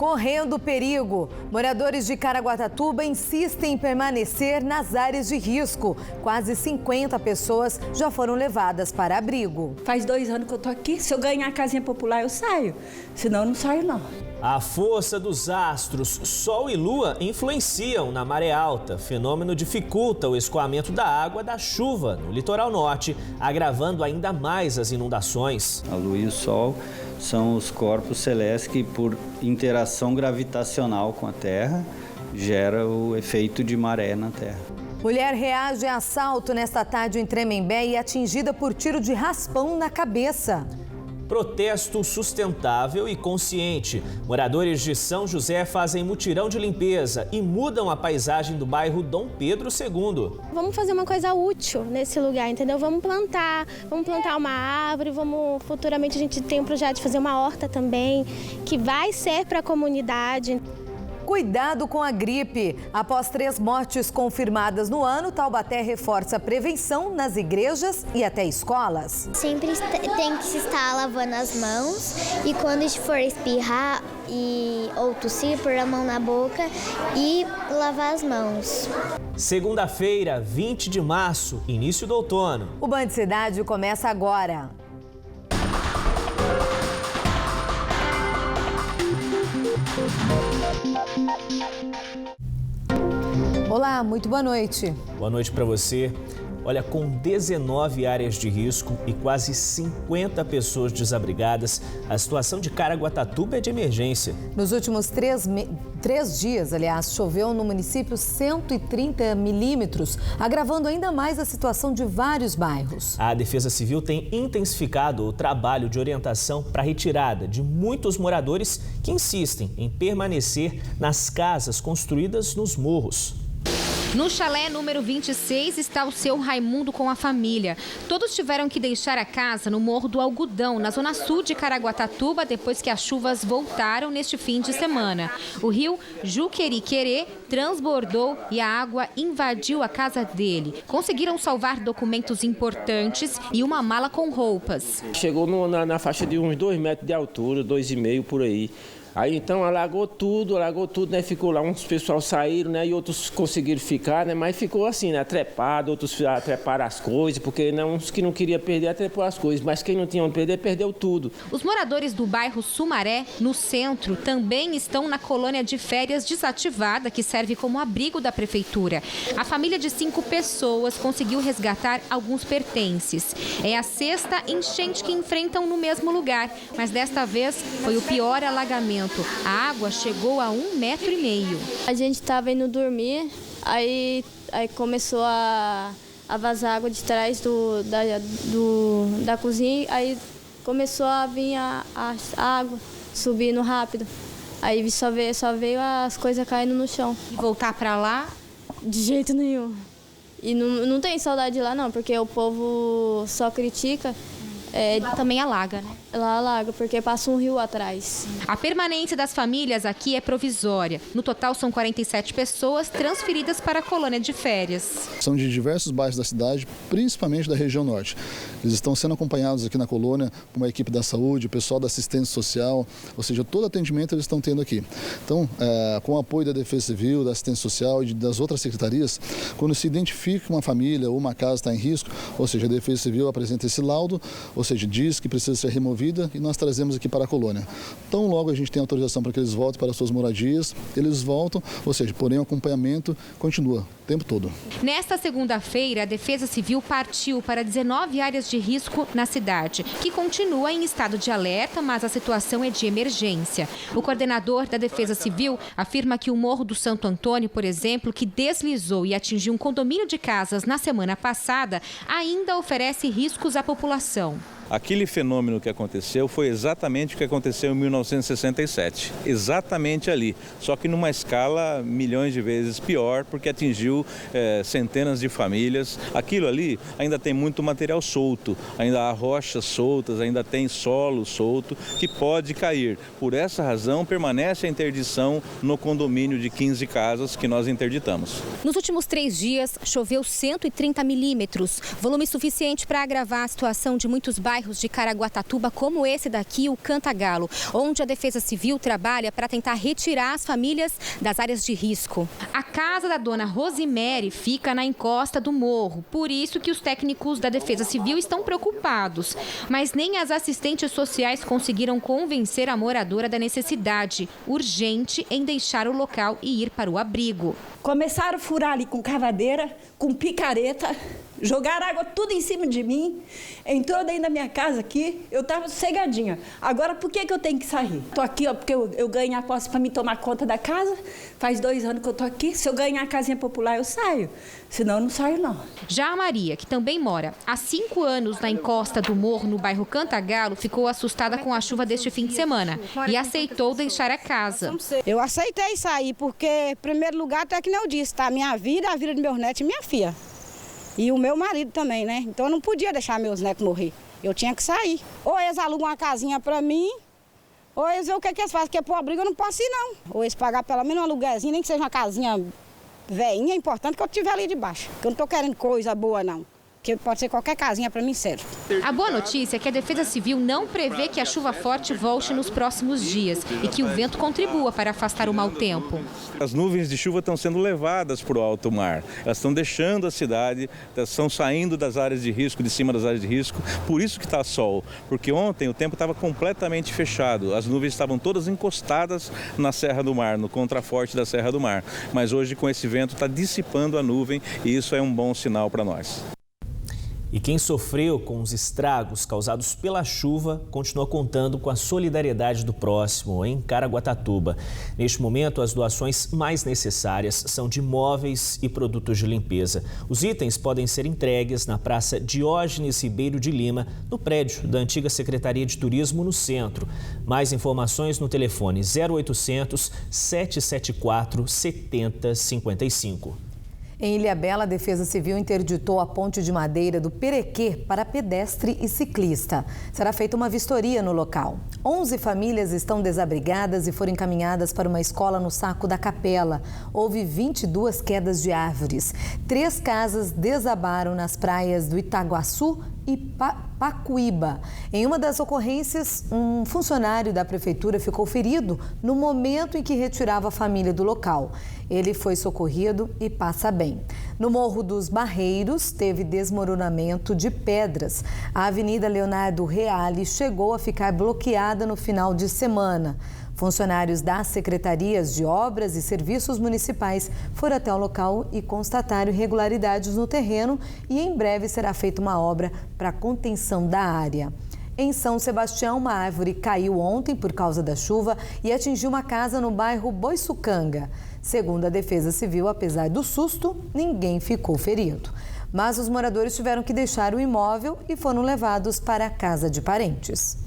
correndo perigo. Moradores de Caraguatatuba insistem em permanecer nas áreas de risco. Quase 50 pessoas já foram levadas para abrigo. Faz 2 anos que eu tô aqui. Se eu ganhar a casinha popular, eu saio. Senão, eu não saio, não. A força dos astros, Sol e Lua, influenciam na maré alta. Fenômeno dificulta o escoamento da água da chuva no litoral norte, agravando ainda mais as inundações. A Lua e o Sol são os corpos celestes que, por interação gravitacional com a Terra, gera o efeito de maré na Terra. Mulher reage a assalto nesta tarde em Tremembé e é atingida por tiro de raspão na cabeça. Protesto sustentável e consciente. Moradores de São José fazem mutirão de limpeza e mudam a paisagem do bairro Dom Pedro II. Vamos fazer uma coisa útil nesse lugar, entendeu? Vamos plantar uma árvore, futuramente a gente tem um projeto de fazer uma horta também, que vai ser para a comunidade. Cuidado com a gripe. Após 3 mortes confirmadas no ano, Taubaté reforça a prevenção nas igrejas e até escolas. Sempre tem que se estar lavando as mãos e quando for espirrar ou tossir, pôr a mão na boca e lavar as mãos. Segunda-feira, 20 de março, início do outono. O Band Cidade começa agora. Olá, muito boa noite. Boa noite para você. Olha, com 19 áreas de risco e quase 50 pessoas desabrigadas, a situação de Caraguatatuba é de emergência. Nos últimos 3 dias, choveu no município 130 milímetros, agravando ainda mais a situação de vários bairros. A Defesa Civil tem intensificado o trabalho de orientação para a retirada de muitos moradores que insistem em permanecer nas casas construídas nos morros. No chalé número 26 está o seu Raimundo com a família. Todos tiveram que deixar a casa no Morro do Algodão, na zona sul de Caraguatatuba, depois que as chuvas voltaram neste fim de semana. O rio Juqueriquerê transbordou e a água invadiu a casa dele. Conseguiram salvar documentos importantes e uma mala com roupas. Chegou na faixa de uns 2 metros de altura, 2,5 por aí. Aí então alagou tudo, né? Ficou lá, uns pessoal saíram, né? E outros conseguiram ficar, né? Mas ficou assim, né? Trepado, outros treparam as coisas, porque uns que não queriam perder, trepou as coisas. Mas quem não tinha onde perder, perdeu tudo. Os moradores do bairro Sumaré, no centro, também estão na colônia de férias desativada, que serve como abrigo da prefeitura. A família de 5 pessoas conseguiu resgatar alguns pertences. É a 6ª enchente que enfrentam no mesmo lugar, mas desta vez foi o pior alagamento. A água chegou a 1,5 metros. A gente estava indo dormir, aí começou a vazar água de trás da cozinha, aí começou a vir a água subindo rápido. Aí só veio as coisas caindo no chão. E voltar para lá? De jeito nenhum. E não tem saudade de lá não, porque o povo só critica. Lá também alaga, né? Lá alaga, porque passa um rio atrás. A permanência das famílias aqui é provisória. No total, são 47 pessoas transferidas para a colônia de férias. São de diversos bairros da cidade, principalmente da região norte. Eles estão sendo acompanhados aqui na colônia por uma equipe da saúde, o pessoal da assistência social, ou seja, todo atendimento eles estão tendo aqui. Então, com o apoio da Defesa Civil, da assistência social e das outras secretarias, quando se identifica que uma família ou uma casa está em risco, ou seja, a Defesa Civil apresenta esse laudo, ou seja, diz que precisa ser removida e nós trazemos aqui para a colônia. Tão logo a gente tem autorização para que eles voltem para as suas moradias, eles voltam, ou seja, porém o acompanhamento continua o tempo todo. Nesta segunda-feira, a Defesa Civil partiu para 19 áreas de risco na cidade, que continua em estado de alerta, mas a situação é de emergência. O coordenador da Defesa Civil afirma que o Morro do Santo Antônio, por exemplo, que deslizou e atingiu um condomínio de casas na semana passada, ainda oferece riscos à população. Aquele fenômeno que aconteceu foi exatamente o que aconteceu em 1967, exatamente ali, só que numa escala milhões de vezes pior, porque atingiu centenas de famílias. Aquilo ali ainda tem muito material solto, ainda há rochas soltas, ainda tem solo solto que pode cair. Por essa razão, permanece a interdição no condomínio de 15 casas que nós interditamos. Nos últimos 3 dias, choveu 130 milímetros, volume suficiente para agravar a situação de muitos bairros bairros de Caraguatatuba, como esse daqui, o Cantagalo, onde a Defesa Civil trabalha para tentar retirar as famílias das áreas de risco. A casa da dona Rosimere fica na encosta do morro, por isso que os técnicos da Defesa Civil estão preocupados. Mas nem as assistentes sociais conseguiram convencer a moradora da necessidade urgente em deixar o local e ir para o abrigo. Começaram a furar ali com cavadeira, com picareta, jogaram água tudo em cima de mim. Entrou dentro da minha casa aqui, eu estava sossegadinha. Agora, por que eu tenho que sair? Estou aqui, ó, porque eu ganhei a posse para me tomar conta da casa. Faz 2 anos que eu estou aqui. Se eu ganhar a casinha popular, eu saio. Senão, eu não saio, não. Já a Maria, que também mora há 5 anos na encosta do morro, no bairro Cantagalo, ficou assustada com a chuva deste fim de semana e aceitou deixar a casa. Eu aceitei sair, porque, em primeiro lugar, até que não eu disse, tá? Minha vida, a vida do meu neto e minha filha. E o meu marido também, né? Então eu não podia deixar meus netos morrer. Eu tinha que sair. Ou eles alugam uma casinha pra mim, ou eles veem o que eles fazem, porque pro abrigo eu não posso ir, não. Ou eles pagar pelo menos um aluguelzinho, nem que seja uma casinha velhinha, é importante que eu estiver ali debaixo. Porque eu não tô querendo coisa boa, não. Porque pode ser qualquer casinha para mim, serve. A boa notícia é que a Defesa Civil não prevê que a chuva forte volte nos próximos dias e que o vento contribua para afastar o mau tempo. As nuvens de chuva estão sendo levadas para o alto mar. Elas estão deixando a cidade, estão saindo das áreas de risco, de cima das áreas de risco. Por isso que está sol, porque ontem o tempo estava completamente fechado. As nuvens estavam todas encostadas na Serra do Mar, no contraforte da Serra do Mar. Mas hoje, com esse vento, está dissipando a nuvem e isso é um bom sinal para nós. E quem sofreu com os estragos causados pela chuva continua contando com a solidariedade do próximo em Caraguatatuba. Neste momento, as doações mais necessárias são de móveis e produtos de limpeza. Os itens podem ser entregues na Praça Diógenes Ribeiro de Lima, no prédio da antiga Secretaria de Turismo no centro. Mais informações no telefone 0800 774 7055. Em Ilhabela, a Defesa Civil interditou a ponte de madeira do Perequê para pedestre e ciclista. Será feita uma vistoria no local. 11 famílias estão desabrigadas e foram encaminhadas para uma escola no Saco da Capela. Houve 22 quedas de árvores. 3 casas desabaram nas praias do Itaguaçu e Pacuíba. Em uma das ocorrências, um funcionário da prefeitura ficou ferido no momento em que retirava a família do local. Ele foi socorrido e passa bem. No Morro dos Barreiros, teve desmoronamento de pedras. A Avenida Leonardo Reale chegou a ficar bloqueada no final de semana. Funcionários das secretarias de obras e serviços municipais foram até o local e constataram irregularidades no terreno e em breve será feita uma obra para contenção da área. Em São Sebastião, uma árvore caiu ontem por causa da chuva e atingiu uma casa no bairro Boiçucanga. Segundo a Defesa Civil, apesar do susto, ninguém ficou ferido. Mas os moradores tiveram que deixar o imóvel e foram levados para a casa de parentes.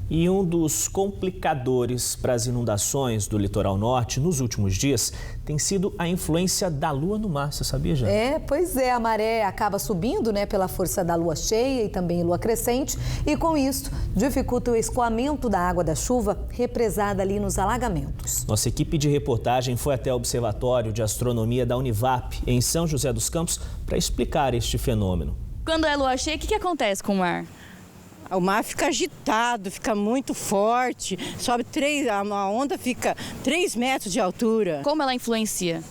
E um dos complicadores para as inundações do litoral norte nos últimos dias tem sido a influência da lua no mar, você sabia já? Pois é, a maré acaba subindo, pela força da lua cheia e também lua crescente e com isso dificulta o escoamento da água da chuva represada ali nos alagamentos. Nossa equipe de reportagem foi até o Observatório de Astronomia da Univap, em São José dos Campos, para explicar este fenômeno. Quando é lua cheia, o que acontece com o mar? O mar fica agitado, fica muito forte, sobe a onda fica 3 metros de altura. Como ela influencia?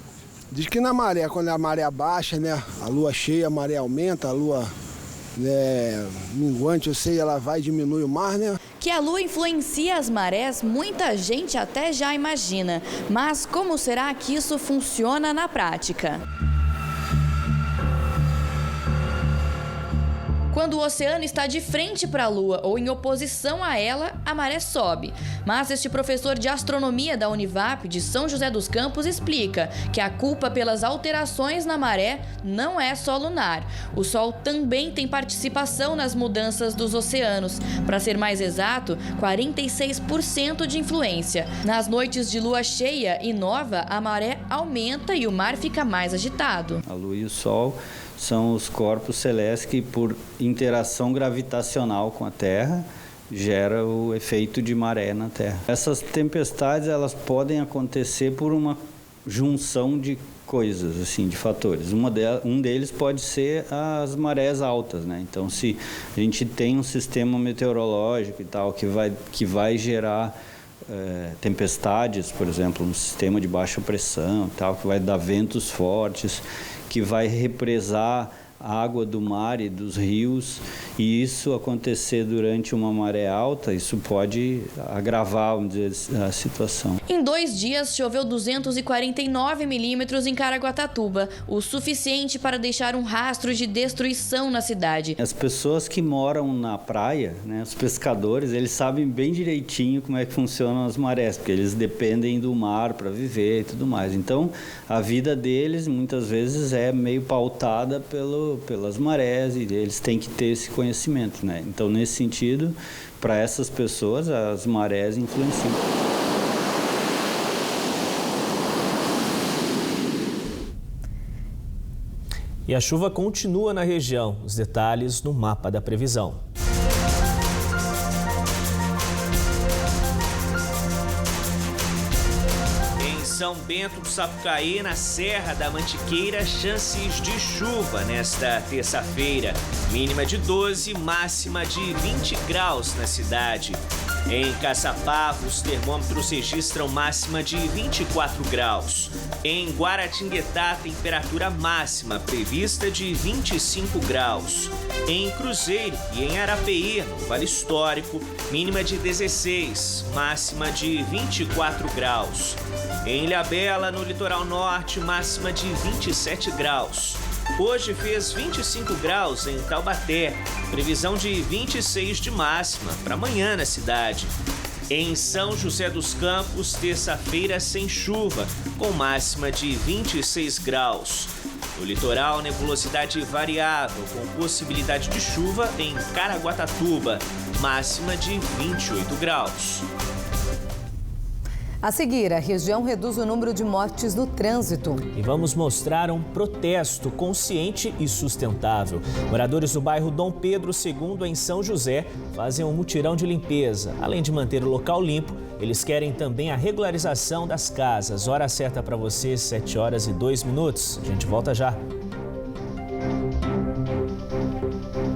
Diz que na maré, quando a maré baixa, a lua cheia, a maré aumenta, a lua minguante, ela vai diminui o mar, Que a lua influencia as marés, muita gente até já imagina. Mas como será que isso funciona na prática? Quando o oceano está de frente para a Lua ou em oposição a ela, a maré sobe. Mas este professor de astronomia da Univap de São José dos Campos explica que a culpa pelas alterações na maré não é só lunar. O Sol também tem participação nas mudanças dos oceanos. Para ser mais exato, 46% de influência. Nas noites de lua cheia e nova, a maré aumenta e o mar fica mais agitado. A Lua e o Sol são os corpos celestes que, por interação gravitacional com a Terra, gera o efeito de maré na Terra. Essas tempestades elas podem acontecer por uma junção de coisas, assim, de fatores. Um deles pode ser as marés altas, né? Então, se a gente tem um sistema meteorológico e tal que vai gerar tempestades, por exemplo, um sistema de baixa pressão e tal, que vai dar ventos fortes, que vai represar a água do mar e dos rios, e isso acontecer durante uma maré alta, isso pode agravar, vamos dizer, a situação. Em 2 dias, choveu 249 milímetros em Caraguatatuba, o suficiente para deixar um rastro de destruição na cidade. As pessoas que moram na praia, né, os pescadores, eles sabem bem direitinho como é que funcionam as marés, porque eles dependem do mar para viver e tudo mais. Então, a vida deles, muitas vezes, é meio pautada pelas marés, e eles têm que ter esse conhecimento, né? Então, nesse sentido, para essas pessoas, as marés influenciam. E a chuva continua na região. Os detalhes no mapa da previsão. São Bento do Sapucaí, na Serra da Mantiqueira, chances de chuva nesta terça-feira. Mínima de 12, máxima de 20 graus na cidade. Em Caçapava, os termômetros registram máxima de 24 graus. Em Guaratinguetá, temperatura máxima prevista de 25 graus. Em Cruzeiro e em Arapeí, no Vale Histórico, mínima de 16, máxima de 24 graus. Em Ilhabela, no litoral norte, máxima de 27 graus. Hoje fez 25 graus em Taubaté, previsão de 26 de máxima para amanhã na cidade. Em São José dos Campos, terça-feira sem chuva, com máxima de 26 graus. No litoral, nebulosidade variável, com possibilidade de chuva em Caraguatatuba, máxima de 28 graus. A seguir, a região reduz o número de mortes no trânsito. E vamos mostrar um protesto consciente e sustentável. Moradores do bairro Dom Pedro II, em São José, fazem um mutirão de limpeza. Além de manter o local limpo, eles querem também a regularização das casas. Hora certa para você, 7h02. A gente volta já.